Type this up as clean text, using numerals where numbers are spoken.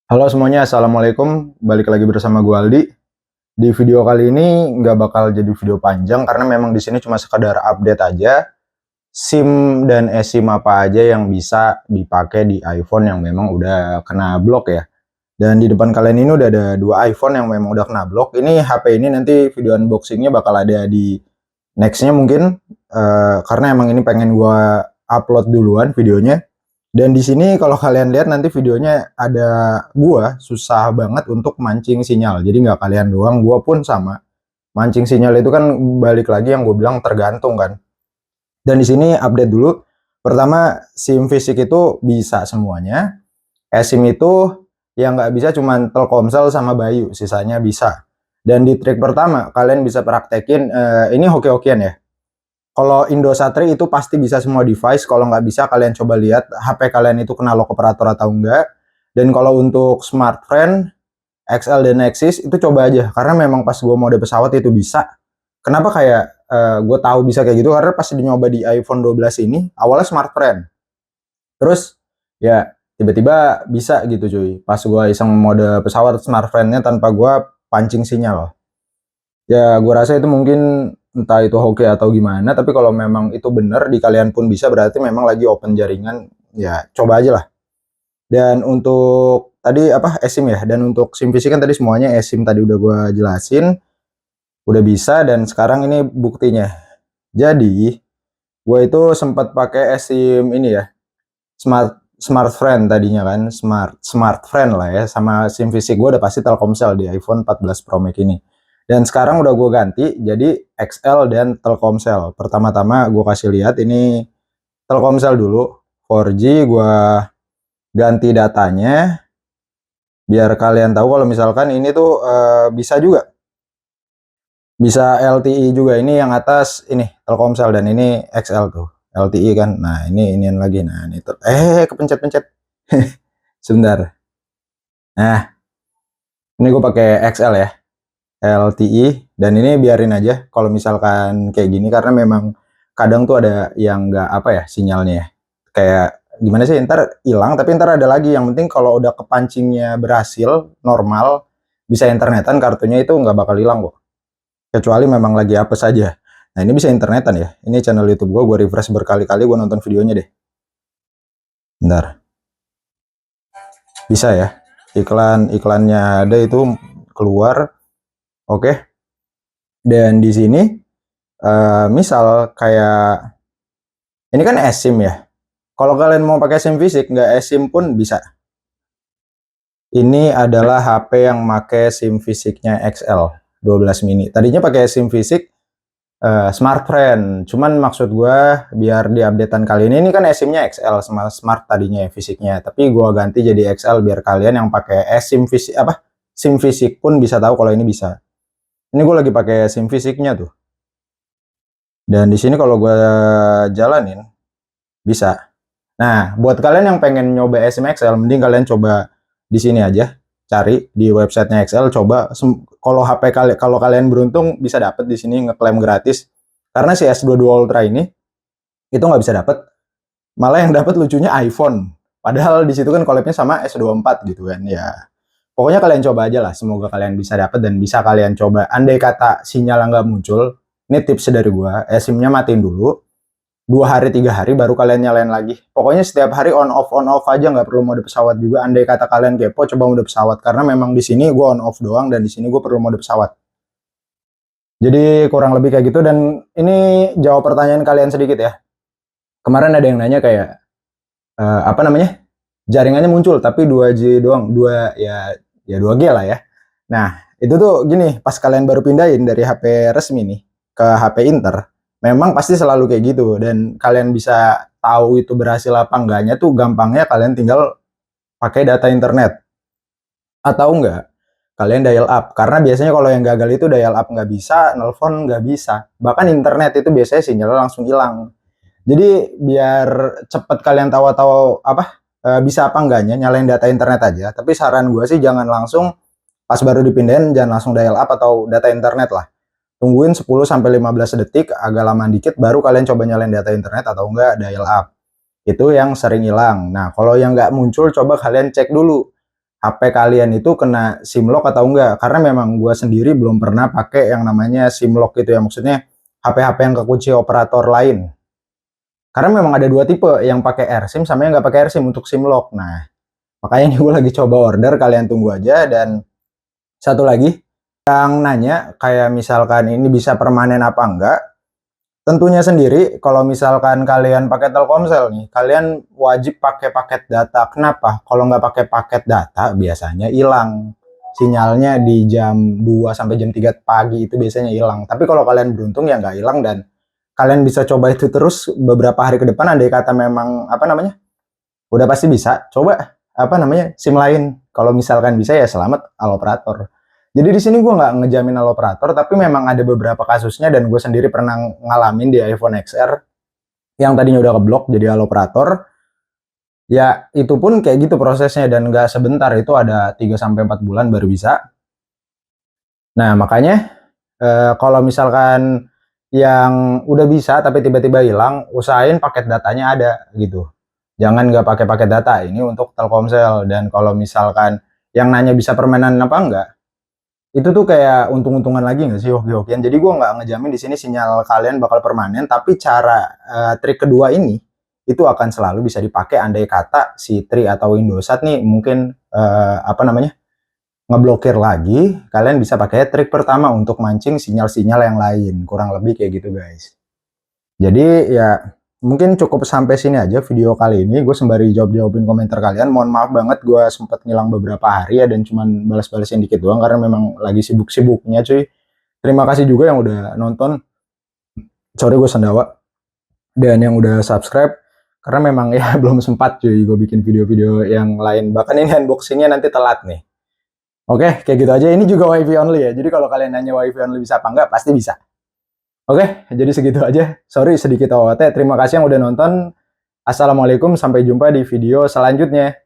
Halo semuanya, Assalamualaikum. Balik lagi bersama gue Aldi. Di video kali ini nggak bakal jadi video panjang karena memang di sini cuma sekedar update aja SIM dan eSIM apa aja yang bisa dipakai di iPhone yang memang udah kena blok ya. Dan di depan kalian ini udah ada dua iPhone yang memang udah kena blok. Ini HP ini nanti video unboxingnya bakal ada di nextnya mungkin karena emang ini pengen gue upload duluan videonya. Dan di sini kalau kalian lihat nanti videonya ada gua susah banget untuk mancing sinyal. Jadi nggak kalian doang, gua pun sama. Mancing sinyal itu kan balik lagi yang gue bilang tergantung kan. Dan di sini update dulu. Pertama, SIM fisik itu bisa semuanya. eSIM itu yang nggak bisa cuman Telkomsel sama Bayu, sisanya bisa. Dan di trik pertama, kalian bisa praktekin, ini hoki-hokian ya. Kalau Indosatri itu pasti bisa semua device. Kalau nggak bisa, kalian coba lihat HP kalian itu kena lock operator atau enggak. Dan kalau untuk smartphone XL dan Nexus itu coba aja. Karena memang pas gue mode pesawat itu bisa. Kenapa kayak gue tahu bisa kayak gitu? Karena pas nyoba di iPhone 12 ini awalnya smartphone. Terus ya tiba-tiba bisa gitu cuy. Pas gue iseng mode pesawat smartphone-nya tanpa gue pancing sinyal. Ya, gue rasa itu mungkin entah itu hoki atau gimana, tapi kalau memang itu benar di kalian pun bisa, berarti memang lagi open jaringan, ya coba aja lah. Dan untuk tadi apa eSIM ya, dan untuk SIM fisik kan tadi semuanya eSIM tadi udah gue jelasin, udah bisa dan sekarang ini buktinya. Jadi, gue itu sempat pakai eSIM ini ya, Smart Friend tadinya kan, Smart Friend lah ya, sama SIM fisik gue udah pasti Telkomsel di iPhone 14 Pro Max ini. Dan sekarang udah gue ganti jadi XL dan Telkomsel. Pertama-tama gue kasih lihat ini Telkomsel dulu, 4G gue ganti datanya biar kalian tahu kalau misalkan ini tuh bisa juga, bisa LTE juga. Ini yang atas ini Telkomsel dan ini XL tuh LTE kan. Nah ini lagi, nah ini tuh kepencet-pencet sebentar. Nah ini gue pakai XL ya, LTE, dan ini biarin aja kalau misalkan kayak gini karena memang kadang tuh ada yang nggak apa ya sinyalnya ya, kayak gimana sih, ntar hilang tapi ntar ada lagi. Yang penting kalau udah kepancingnya berhasil normal bisa internetan, kartunya itu nggak bakal hilang kok, kecuali memang lagi apa saja. Nah ini bisa internetan ya, ini channel YouTube gue refresh berkali-kali, gue nonton videonya deh. Bentar, bisa ya, iklannya ada itu keluar. Oke. Dan di sini misal kayak ini kan eSIM ya. Kalau kalian mau pakai SIM fisik, nggak eSIM pun bisa. Ini adalah HP yang pakai SIM fisiknya XL 12 mini. Tadinya pakai SIM fisik smartphone. Cuman maksud gue biar di updatean kali ini kan eSIM-nya XL sama smart tadinya ya fisiknya. Tapi gue ganti jadi XL biar kalian yang pakai eSIM fisik apa SIM fisik pun bisa tahu kalau ini bisa. Ini gue lagi pakai SIM fisiknya tuh. Dan di sini kalau gue jalanin bisa. Nah, buat kalian yang pengen nyoba eSIM XL, mending kalian coba di sini aja, cari di websitenya XL, coba. Kalau HP kalian, kalau kalian beruntung bisa dapet di sini ngeklaim gratis. Karena si S22 Ultra ini itu nggak bisa dapet, malah yang dapet lucunya iPhone. Padahal di situ kan collabnya sama S24 gitu kan. Ya, pokoknya kalian coba aja lah. Semoga kalian bisa dapet dan bisa kalian coba. Andai kata sinyal nggak muncul, ini tips dari gua, eSIM-nya matiin dulu. 2 hari 3 hari baru kalian nyalain lagi. Pokoknya setiap hari on off aja, nggak perlu mode pesawat juga. Andai kata kalian kepo, coba mode pesawat karena memang di sini gue on off doang dan di sini gue perlu mode pesawat. Jadi kurang lebih kayak gitu. Dan ini jawab pertanyaan kalian sedikit ya. Kemarin ada yang nanya kayak apa namanya, jaringannya muncul tapi 2G doang, 2G lah ya. Nah itu tuh gini, pas kalian baru pindahin dari HP resmi nih ke HP Inter, memang pasti selalu kayak gitu. Dan kalian bisa tahu itu berhasil apa enggaknya tuh gampangnya kalian tinggal pakai data internet. Atau enggak, kalian dial up. Karena biasanya kalau yang gagal itu dial up nggak bisa, nelpon nggak bisa. Bahkan internet itu biasanya sinyalnya langsung hilang. Jadi biar cepet kalian tahu-tahu apa bisa apa enggaknya, nyalain data internet aja. Tapi saran gue sih jangan langsung pas baru dipindahin, jangan langsung dial up atau data internet lah. Tungguin 10-15 detik, agak lama dikit, baru kalian coba nyalain data internet atau enggak dial up. Itu yang sering hilang. Nah, kalau yang nggak muncul, coba kalian cek dulu. HP kalian itu kena SIM lock atau enggak. Karena memang gua sendiri belum pernah pakai yang namanya SIM lock gitu ya. Maksudnya HP-HP yang kekunci operator lain. Karena memang ada dua tipe, yang pakai AirSIM sama yang nggak pakai AirSIM untuk SIM lock. Nah, makanya ini gue lagi coba order, kalian tunggu aja. Dan satu lagi, yang nanya kayak misalkan ini bisa permanen apa enggak, tentunya sendiri kalau misalkan kalian pakai Telkomsel nih, kalian wajib pakai paket data. Kenapa? Kalau nggak pakai paket data biasanya hilang sinyalnya di jam 2 sampai jam 3 pagi, itu biasanya hilang. Tapi kalau kalian beruntung ya nggak hilang, dan kalian bisa coba itu terus beberapa hari ke depan. Andai kata memang apa namanya udah pasti bisa, coba apa namanya SIM lain. Kalau misalkan bisa ya selamat al operator. Jadi di sini gue nggak ngejamin al operator, tapi memang ada beberapa kasusnya dan gue sendiri pernah ngalamin di iPhone XR yang tadinya udah keblok jadi al operator. Ya itu pun kayak gitu prosesnya, dan nggak sebentar, itu ada 3 sampai 4 bulan baru bisa. Nah makanya kalau misalkan yang udah bisa tapi tiba-tiba hilang, usahain paket datanya ada gitu. Jangan nggak pakai paket data, ini untuk Telkomsel. Dan kalau misalkan yang nanya bisa permanen apa enggak, itu tuh kayak untung-untungan lagi nggak sih, hoki-hokian. Jadi gua nggak ngejamin di sini sinyal kalian bakal permanen, tapi cara trik kedua ini itu akan selalu bisa dipakai andai kata si Tri atau Indosat nih mungkin apa namanya ngeblokir lagi. Kalian bisa pakai trik pertama untuk mancing sinyal-sinyal yang lain, kurang lebih kayak gitu guys. Jadi ya mungkin cukup sampai sini aja video kali ini. Gue sembari jawab-jawabin komentar kalian. Mohon maaf banget gue sempet ngilang beberapa hari ya, dan cuman balas-balasin dikit doang karena memang lagi sibuk-sibuknya cuy. Terima kasih juga yang udah nonton. Sorry gue sendawa. Dan yang udah subscribe, karena memang ya belum sempat cuy gue bikin video-video yang lain. Bahkan ini unboxingnya nanti telat nih. Oke, kayak gitu aja. Ini juga wifi only ya. Jadi kalau kalian nanya wifi only bisa apa enggak, pasti bisa. Oke, jadi segitu aja. Sorry sedikit OOT. Terima kasih yang udah nonton. Assalamualaikum, sampai jumpa di video selanjutnya.